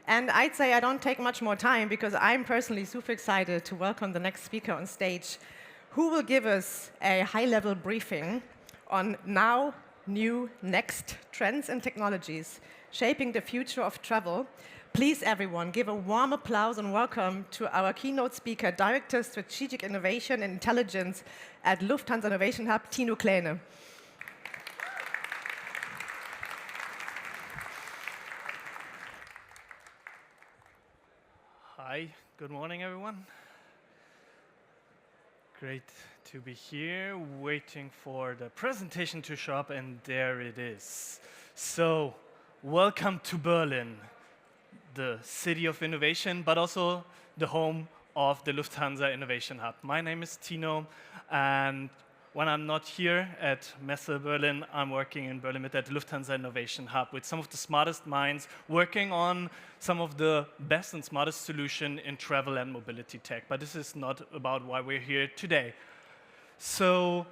And I'd say I don't take much more time because I'm personally super excited to welcome the next speaker on stage, who will give us a high-level briefing on now, new, next trends and technologies shaping the future of travel. Please, everyone, give a warm applause and welcome to our keynote speaker, Director Strategic Innovation and Intelligence at Lufthansa Innovation Hub, Tino Kleene. Hi, good morning, everyone. Great to be here, waiting for the presentation to show up, and there it is. So, welcome to Berlin, the city of innovation, but also the home of the Lufthansa Innovation Hub. My name is Tino, and when I'm not here at Messe Berlin, I'm working in Berlin at the Lufthansa Innovation Hub with some of the smartest minds working on some of the best and smartest solutions in travel and mobility tech. But this is not about why we're here today. So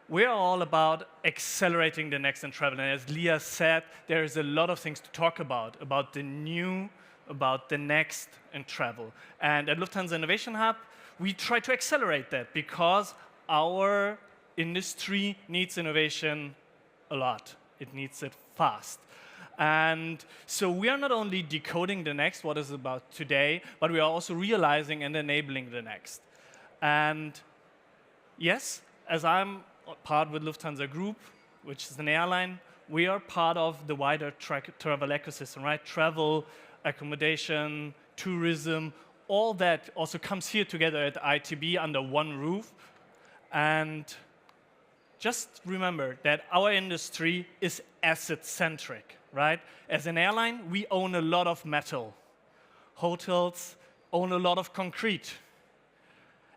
we're all about accelerating the next in travel. And as Leah said, there is a lot of things to talk about the new, about the next in travel. And at Lufthansa Innovation Hub, we try to accelerate that because our industry needs innovation a lot. It needs it fast. And so we are not only decoding the next, what is about today, but we are also realizing and enabling the next. And yes, as I'm part with Lufthansa Group, which is an airline, we are part of the wider travel ecosystem, right? Travel, accommodation, tourism, all that also comes here together at ITB under one roof. And just remember that our industry is asset-centric, right? As an airline, we own a lot of metal. Hotels own a lot of concrete.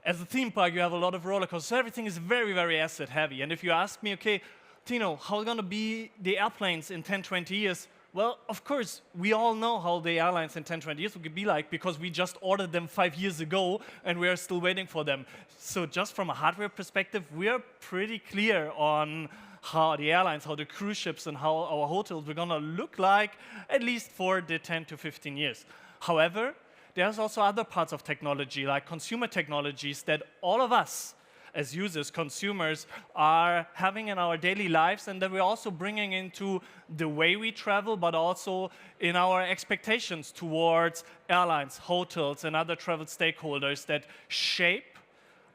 As a theme park, you have a lot of roller coasters. So everything is very, very asset-heavy. And if you ask me, okay, Tino, how are going to be the airplanes in 10, 20 years? Well, of course, we all know how the airlines in 10, 20 years will be like because we just ordered them 5 years ago and we are still waiting for them. So just from a hardware perspective, we are pretty clear on how the airlines, how the cruise ships, and how our hotels are going to look like, at least for the 10 to 15 years. However, there's also other parts of technology, like consumer technologies, that all of us, as users, consumers, are having in our daily lives, and that we're also bringing into the way we travel, but also in our expectations towards airlines, hotels, and other travel stakeholders that shape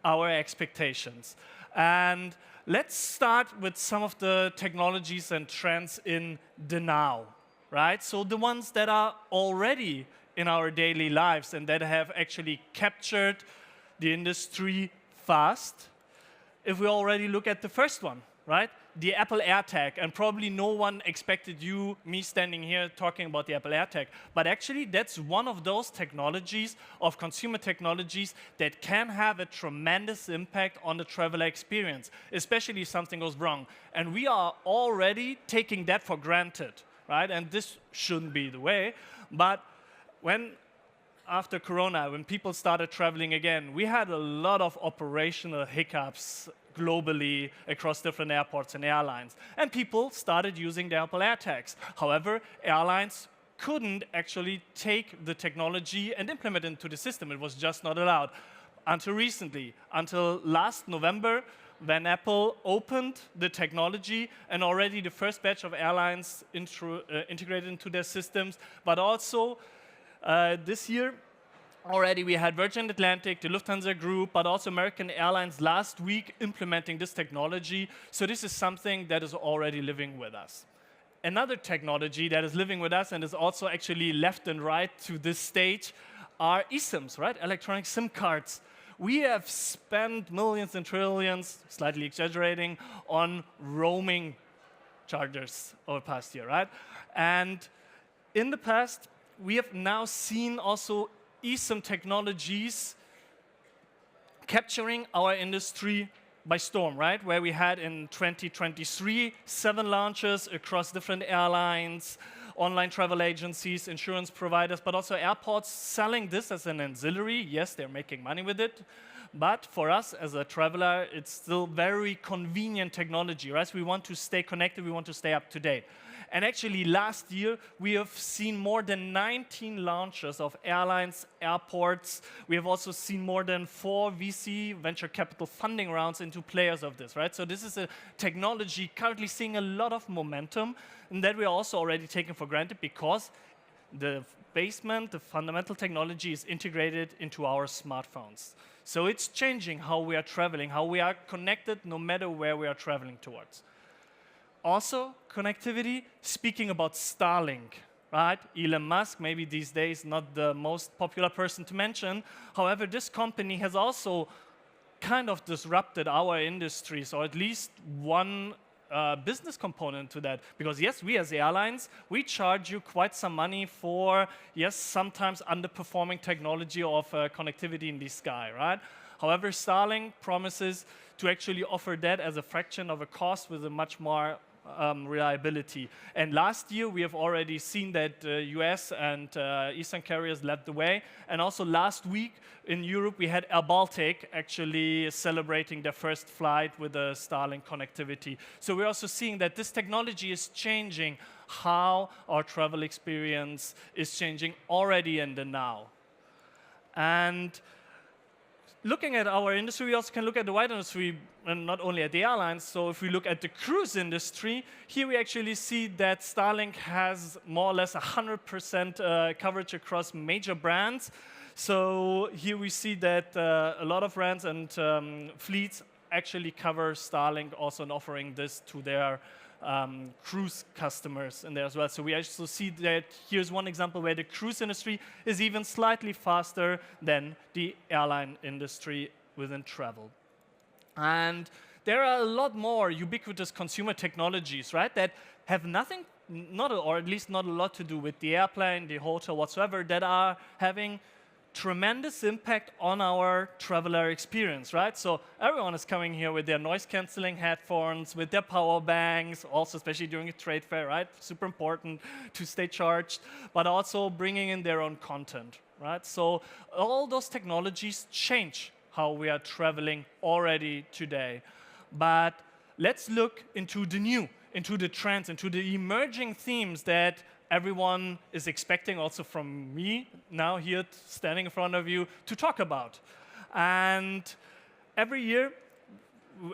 our expectations. And let's start with some of the technologies and trends in the now, right? So the ones that are already in our daily lives and that have actually captured the industry fast. If we already look at the first one, right? The Apple AirTag, and probably no one expected me standing here talking about the Apple AirTag, but actually that's one of those technologies, of consumer technologies, that can have a tremendous impact on the traveler experience, especially if something goes wrong. And we are already taking that for granted, right? And this shouldn't be the way, but after Corona, when people started traveling again, we had a lot of operational hiccups globally across different airports and airlines. And people started using the Apple AirTags. However, airlines couldn't actually take the technology and implement it into the system. It was just not allowed. Until recently, until last November, when Apple opened the technology and already the first batch of airlines integrated into their systems, but also this year, already we had Virgin Atlantic, the Lufthansa Group, but also American Airlines last week implementing this technology. So this is something that is already living with us. Another technology that is living with us and is also actually left and right to this stage are eSIMs, right? Electronic SIM cards. We have spent millions and trillions, slightly exaggerating, on roaming charges over the past year, right? And in the past, we have now seen also eSIM technologies capturing our industry by storm, right? Where we had in 2023, 7 launches across different airlines, online travel agencies, insurance providers, but also airports selling this as an ancillary. Yes, they're making money with it, But for us as a traveler, it's still very convenient technology, right? So we want to stay connected, we want to stay up to date. And actually, last year, we have seen more than 19 launches of airlines, airports. We have also seen more than 4 VC, venture capital funding rounds into players of this, right? So this is a technology currently seeing a lot of momentum, and that we are also already taking for granted because the basement, the fundamental technology is integrated into our smartphones. So it's changing how we are traveling, how we are connected no matter where we are traveling towards. Also, connectivity, speaking about Starlink, right? Elon Musk, maybe these days not the most popular person to mention. However, this company has also kind of disrupted our industries, or at least one business component to that. Because yes, we as airlines, we charge you quite some money for, yes, sometimes underperforming technology of connectivity in the sky, right? However, Starlink promises to actually offer that as a fraction of a cost with a much more reliability. And last year, we have already seen that US and Eastern carriers led the way. And also last week in Europe, we had Air Baltic actually celebrating their first flight with the Starlink connectivity. So we're also seeing that this technology is changing how our travel experience is changing already in the now. And looking at our industry, we also can look at the wider industry, and not only at the airlines. So if we look at the cruise industry, here we actually see that Starlink has more or less 100% coverage across major brands. So here we see that a lot of brands and fleets actually cover Starlink also in offering this to their cruise customers in there as well. So we also see that here's one example where the cruise industry is even slightly faster than the airline industry within travel. And there are a lot more ubiquitous consumer technologies, right, that have nothing, or at least not a lot to do with the airplane, the hotel, whatsoever, that are having tremendous impact on our traveler experience, right? So everyone is coming here with their noise-canceling headphones, with their power banks, also especially during a trade fair, right? Super important to stay charged, but also bringing in their own content, right? So all those technologies change how we are traveling already today. But let's look into the new, into the trends, into the emerging themes that everyone is expecting also from me now here standing in front of you to talk about. And every year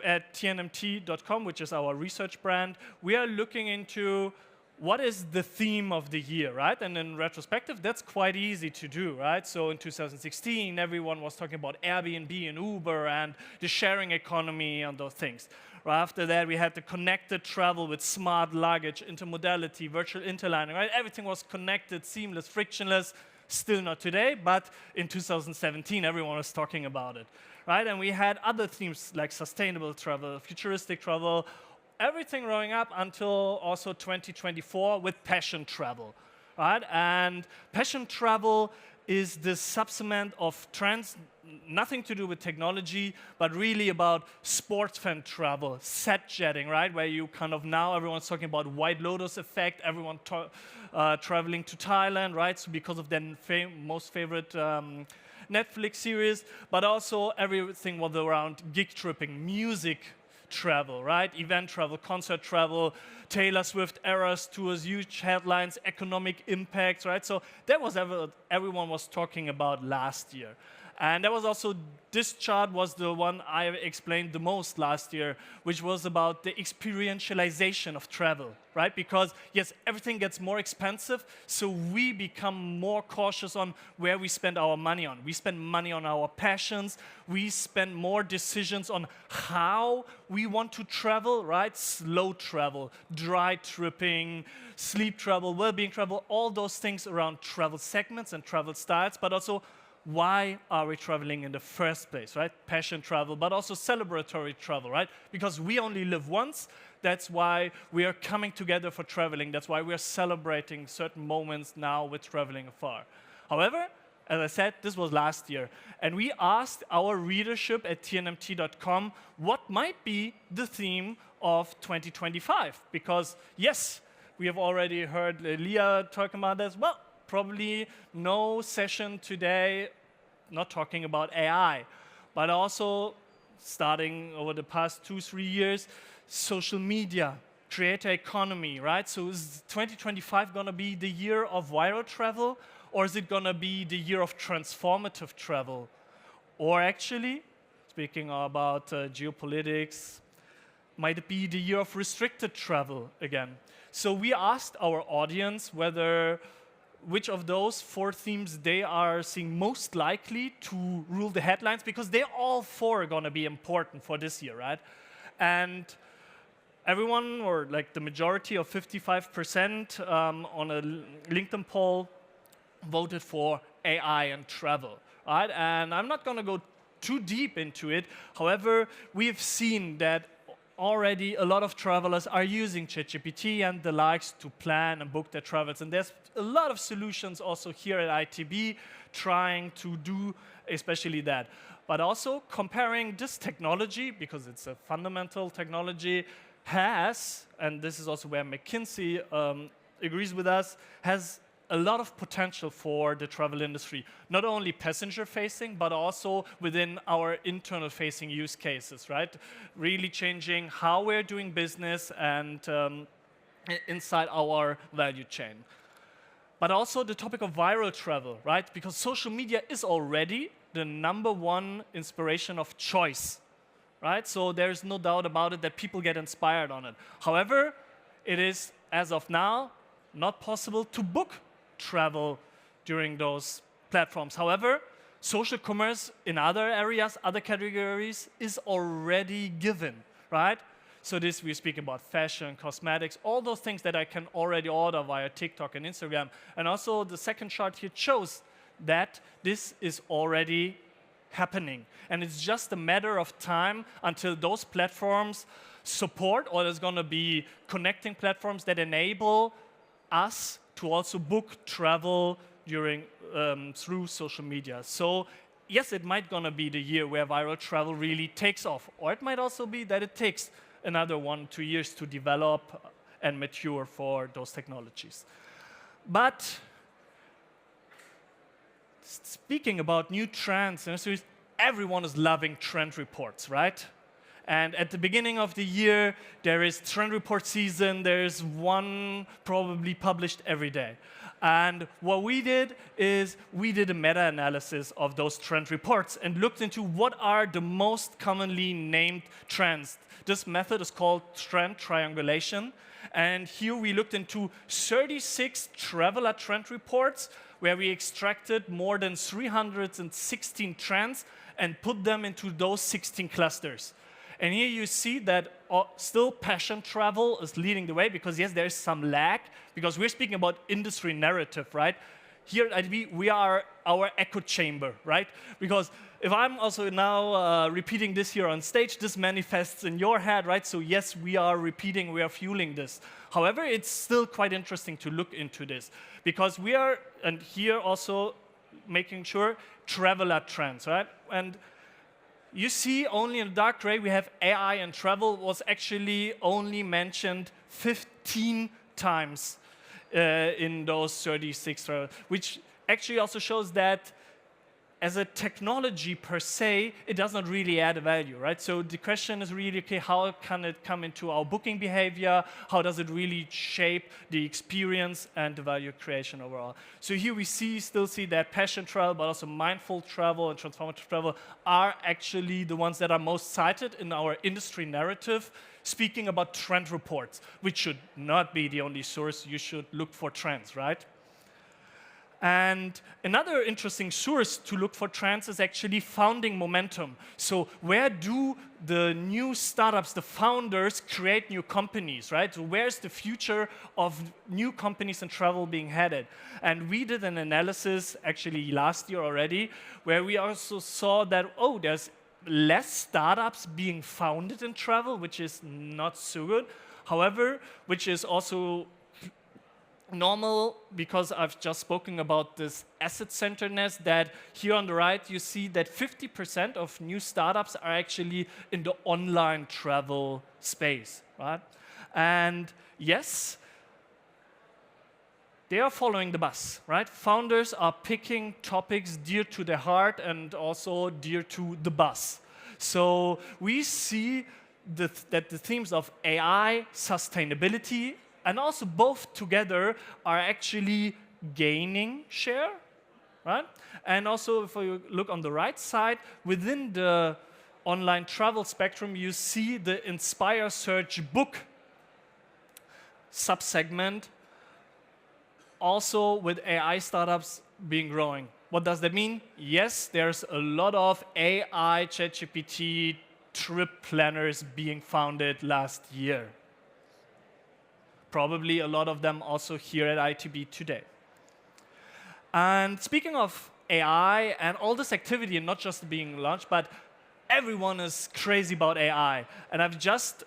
at tnmt.com, which is our research brand, we are looking into what is the theme of the year, right? And in retrospective, that's quite easy to do, right? So in 2016, everyone was talking about Airbnb and Uber and the sharing economy and those things. Right after that, we had the connected travel with smart luggage, intermodality, virtual interlining, right? Everything was connected, seamless, frictionless. Still not today, but in 2017, everyone was talking about it, right? And we had other themes like sustainable travel, futuristic travel, everything growing up until also 2024 with passion travel, right? And passion travel is the subsegment of trends, nothing to do with technology, but really about sports fan travel, set jetting, right? Where you kind of now everyone's talking about White Lotus effect, everyone traveling to Thailand, right? So because of their most favorite Netflix series, but also everything was around gig tripping, music travel, right? Event travel, concert travel, Taylor Swift Eras tours, huge headlines, economic impacts, right? So that was everyone was talking about last year. And that was also, this chart was the one I explained the most last year, which was about the experientialization of travel, right? Because yes, everything gets more expensive, so we become more cautious on where we spend our money on. We spend money on our passions, we spend more decisions on how we want to travel, right? Slow travel, dry tripping, sleep travel, well-being travel, all those things around travel segments and travel styles, but also why are we traveling in the first place, right? Passion travel, but also celebratory travel, right? Because we only live once. That's why we are coming together for traveling. That's why we are celebrating certain moments now with traveling afar. However, as I said, this was last year. And we asked our readership at tnmt.com what might be the theme of 2025. Because yes, we have already heard Leah talking about this. Well, probably no session today not talking about AI. but also starting over the past 2-3 years, social media, creator economy, right? So is 2025 going to be the year of viral travel, or is it going to be the year of transformative travel? Or actually, speaking about geopolitics, might it be the year of restricted travel again? So we asked our audience which of those 4 themes they are seeing most likely to rule the headlines, because they're all 4 going to be important for this year, right? And everyone, or like the majority of 55% on a LinkedIn poll, voted for AI and travel, right? And I'm not going to go too deep into it. However, we've seen that already a lot of travelers are using ChatGPT and the likes to plan and book their travels. And there's a lot of solutions also here at ITB trying to do especially that. But also comparing this technology, because it's a fundamental technology, has, and this is also where McKinsey agrees with us, has a lot of potential for the travel industry, not only passenger-facing, but also within our internal-facing use cases, right? Really changing how we're doing business and inside our value chain. But also the topic of viral travel, right? Because social media is already the #1 inspiration of choice, right? So there's no doubt about it that people get inspired on it. However, it is, as of now, not possible to book travel during those platforms. However, social commerce in other areas, other categories, is already given, right? So this, we're speaking about fashion, cosmetics, all those things that I can already order via TikTok and Instagram. And also the second chart here shows that this is already happening. And it's just a matter of time until those platforms support, or there's going to be connecting platforms that enable us to also book travel during through social media. So yes, it might gonna be the year where viral travel really takes off, or it might also be that it takes another 1-2 years to develop and mature for those technologies. But speaking about new trends, everyone is loving trend reports, right? And at the beginning of the year, there is trend report season. There's one probably published every day. And what we did is we did a meta-analysis of those trend reports and looked into what are the most commonly named trends. This method is called trend triangulation. And here we looked into 36 traveler trend reports where we extracted more than 316 trends and put them into those 16 clusters. And here you see that still passion travel is leading the way, because yes, there's some lag, because we're speaking about industry narrative, right? Here at ITB, we are our echo chamber, right? Because if I'm also now repeating this here on stage, this manifests in your head, right? So yes, we are repeating, we are fueling this. However, it's still quite interesting to look into this, because we are, and here also making sure, traveler trends, right? And you see only in the dark gray we have AI, and travel was actually only mentioned 15 times in those 36, which actually also shows that as a technology per se, it does not really add value, right? So the question is really, okay, how can it come into our booking behavior? How does it really shape the experience and the value creation overall? So here we still see that passion travel, but also mindful travel and transformative travel are actually the ones that are most cited in our industry narrative, speaking about trend reports, which should not be the only source. You should look for trends, right? And another interesting source to look for trends is actually founding momentum. So where do the new startups, the founders, create new companies, right? So where's the future of new companies in travel being headed? And we did an analysis actually last year already, where we also saw that, oh, there's less startups being founded in travel, which is not so good. However, which is also normal, because I've just spoken about this asset-centeredness, that here on the right you see that 50% of new startups are actually in the online travel space, right? And yes, they are following the bus, right? Founders are picking topics dear to their heart and also dear to the bus. So we see that the themes of AI, sustainability, and also both together are actually gaining share, right? And also, if you look on the right side, within the online travel spectrum, you see the Inspire Search book subsegment, also with AI startups being growing. What does that mean? Yes, there's a lot of AI, ChatGPT, trip planners being founded last year. Probably a lot of them also here at ITB today. And speaking of AI and all this activity, and not just being launched, but everyone is crazy about AI. And I've just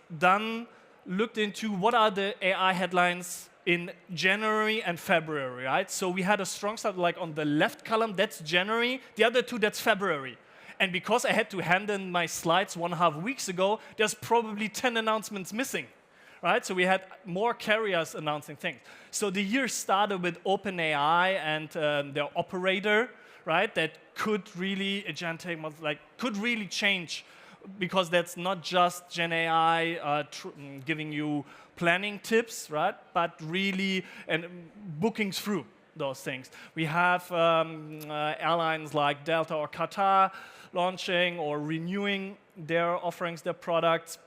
looked into what are the AI headlines in January and February, right? So we had a strong start, like on the left column, that's January. The other two, that's February. And because I had to hand in my slides 1.5 weeks ago, there's probably 10 announcements missing, right? So we had more carriers announcing things. So the year started with OpenAI and their operator, right? That could really, agentic, could really change, because that's not just Gen AI giving you planning tips, right? But really booking through those things. We have airlines like Delta or Qatar launching or renewing their offerings, their products.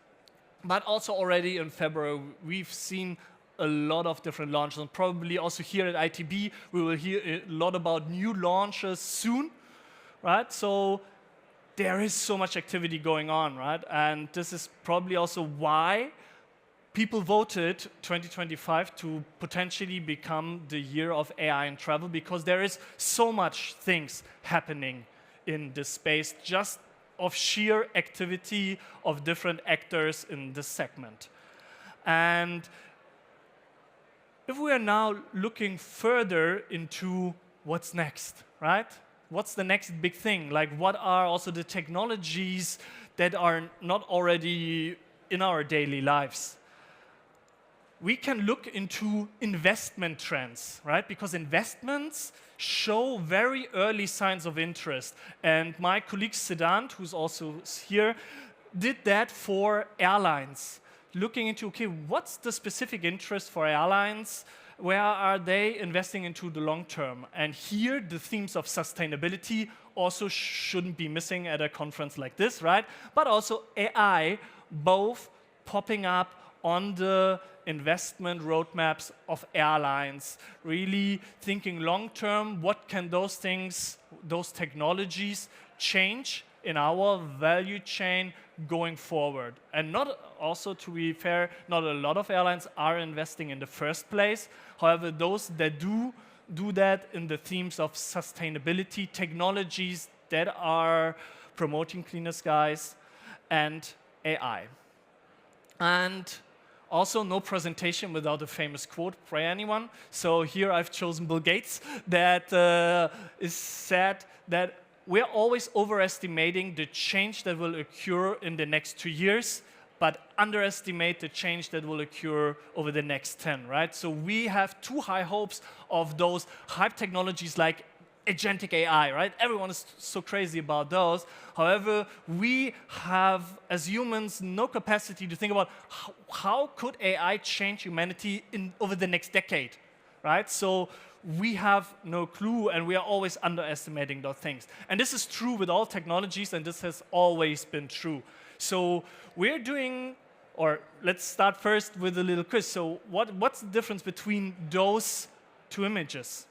But also already in February, we've seen a lot of different launches. And probably also here at ITB, we will hear a lot about new launches soon, right? So there is so much activity going on, right? And this is probably also why people voted 2025 to potentially become the year of AI in travel, because there is so much things happening in this space, just of sheer activity of different actors in this segment. And if we are now looking further into what's next, right? What's the next big thing? Like, what are also the technologies that are not already in our daily lives? We can look into investment trends, right? Because investments show very early signs of interest. And my colleague Siddhant, who's also here, did that for airlines, looking into, okay, what's the specific interest for airlines? Where are they investing into the long term? And here, the themes of sustainability also shouldn't be missing at a conference like this, right? But also AI, both popping up on the investment roadmaps of airlines, really thinking long term, what can those things, those technologies change in our value chain going forward? And not also, to be fair, not a lot of airlines are investing in the first place. However, those that do that in the themes of sustainability, technologies that are promoting cleaner skies, and AI. And also, no presentation without a famous quote by anyone. So here I've chosen Bill Gates, that is said that we're always overestimating the change that will occur in the next 2 years, but underestimate the change that will occur over the next 10, right? So we have too high hopes of those hype technologies like agentic AI, right? Everyone is so crazy about those. However, we have, as humans, no capacity to think about how could AI change humanity over the next decade, right? So we have no clue, and we are always underestimating those things. And this is true with all technologies, and this has always been true. So we're doing, or let's start first with a little quiz. So what's the difference between those two images?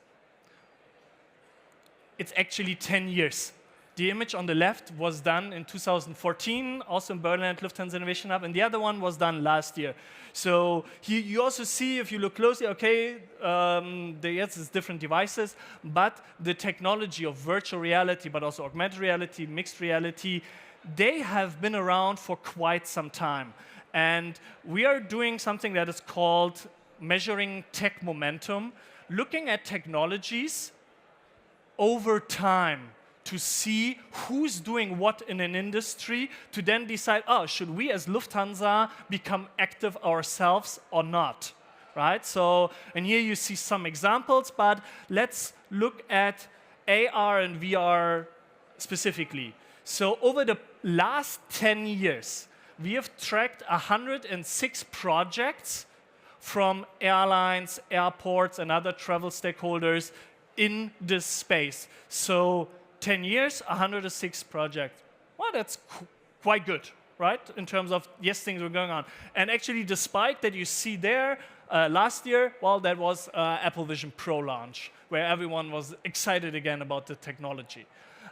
It's actually 10 years. The image on the left was done in 2014, also in Berlin at Lufthansa Innovation Hub, and the other one was done last year. So here you also see, if you look closely, okay, yes, it's different devices, but the technology of virtual reality, but also augmented reality, mixed reality, they have been around for quite some time. And we are doing something that is called measuring tech momentum, looking at technologies over time to see who's doing what in an industry, to then decide, oh, should we as Lufthansa become active ourselves or not, right? So, and here you see some examples, but let's look at AR and VR specifically. So over the last 10 years, we have tracked 106 projects from airlines, airports, and other travel stakeholders in this space. So 10 years, 106 projects. Well, that's quite good, right? In terms of, yes, things were going on. And actually, the spike that you see there last year, well, that was Apple Vision Pro launch, where everyone was excited again about the technology.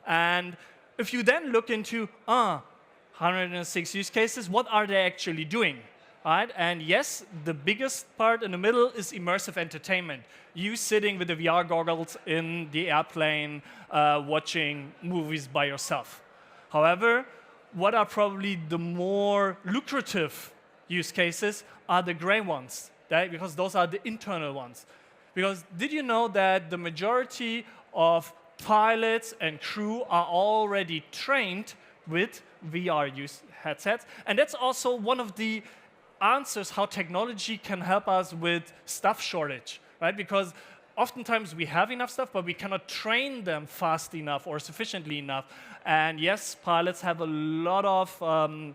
And if you then look into 106 use cases, what are they actually doing? Right? And yes, the biggest part in the middle is immersive entertainment. You sitting with the VR goggles in the airplane, watching movies by yourself. However, what are probably the more lucrative use cases are the gray ones, right? Because those are the internal ones. Because did you know that the majority of pilots and crew are already trained with VR use headsets? And that's also one of the answers how technology can help us with staff shortage, right? Because oftentimes we have enough stuff, but we cannot train them fast enough or sufficiently enough. And yes, pilots have a lot of,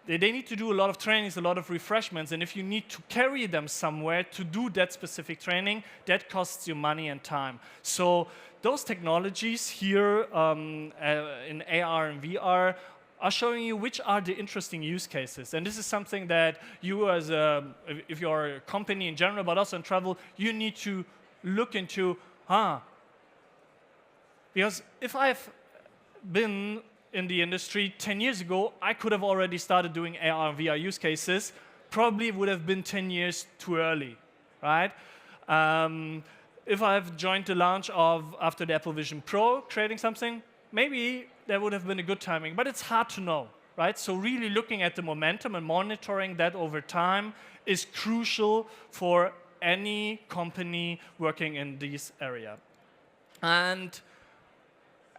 they need to do a lot of trainings, a lot of refreshments. And if you need to carry them somewhere to do that specific training, that costs you money and time. So those technologies here in AR and VR are showing you which are the interesting use cases. And this is something that you as if you're a company in general, but also in travel, you need to look into, because if I've been in the industry 10 years ago, I could have already started doing AR and VR use cases. Probably would have been 10 years too early, right? If I've joined the launch of, after the Apple Vision Pro, creating something, maybe that would have been a good timing, but it's hard to know, right? So really looking at the momentum and monitoring that over time is crucial for any company working in this area. And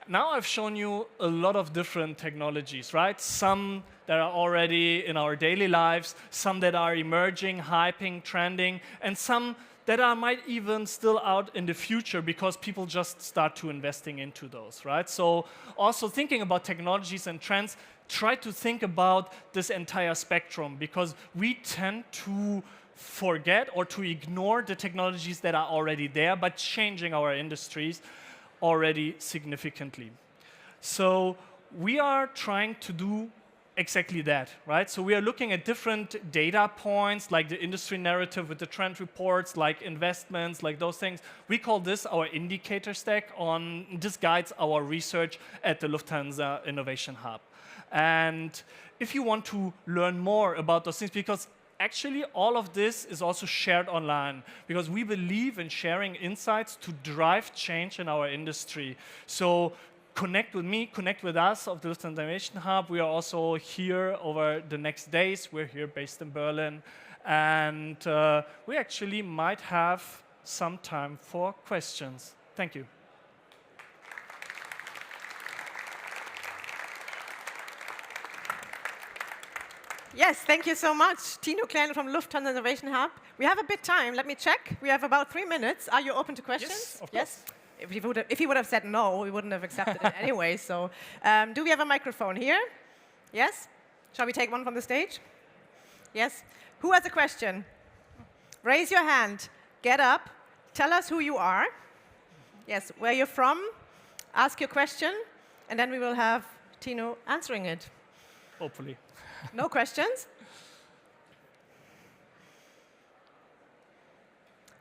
now I've shown you a lot of different technologies, right? Some that are already in our daily lives, some that are emerging, hyping, trending, and some that might even still out in the future because people just start to investing into those, right? So also thinking about technologies and trends, try to think about this entire spectrum because we tend to forget or to ignore the technologies that are already there but changing our industries already significantly. So we are trying to do exactly that, right? So we are looking at different data points, like the industry narrative with the trend reports, like investments, like those things. We call this our indicator stack. This guides our research at the Lufthansa Innovation Hub. And if you want to learn more about those things, because actually all of this is also shared online, because we believe in sharing insights to drive change in our industry. So connect with me, connect with us of the Lufthansa Innovation Hub. We are also here over the next days. We're here based in Berlin. And we actually might have some time for questions. Thank you. Yes, thank you so much, Tino Klein from Lufthansa Innovation Hub. We have a bit time. Let me check. We have about 3 minutes. Are you open to questions? Yes, of course. Yes. If he would have said no, we wouldn't have accepted it anyway. So, do we have a microphone here? Yes? Shall we take one from the stage? Yes? Who has a question? Raise your hand. Get up. Tell us who you are. Yes, where you're from. Ask your question. And then we will have Tino answering it. Hopefully. No questions?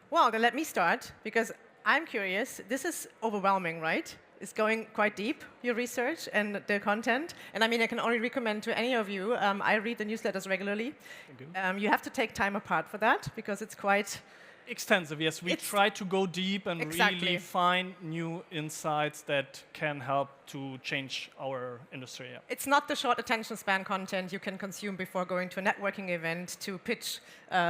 Well, then let me start, because I'm curious. This is overwhelming, right? It's going quite deep, your research and the content. And I mean, I can only recommend to any of you, I read the newsletters regularly. You have to take time apart for that, because it's quite extensive, yes. We try to go deep and really find new insights that can help to change our industry. Yeah. It's not the short attention span content you can consume before going to a networking event to pitch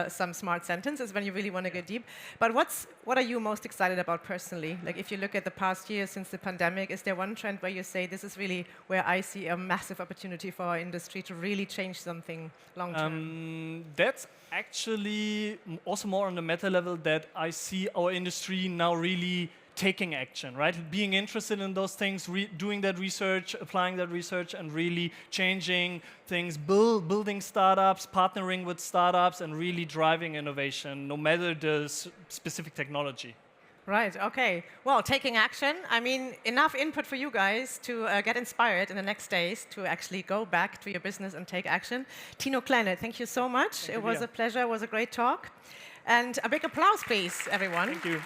some smart sentences when you really want to get deep. But what are you most excited about personally? Like if you look at the past year since the pandemic, is there one trend where you say this is really where I see a massive opportunity for our industry to really change something long term? That's actually also more on the meta level that I see our industry now really taking action, right? Being interested in those things, doing that research, applying that research, and really changing things, building startups, partnering with startups, and really driving innovation, no matter the specific technology. Right, okay. Well, taking action, I mean, enough input for you guys to get inspired in the next days to actually go back to your business and take action. Tino Kleine, thank you so much. It was a pleasure, it was a great talk. And a big applause, please, everyone. Thank you.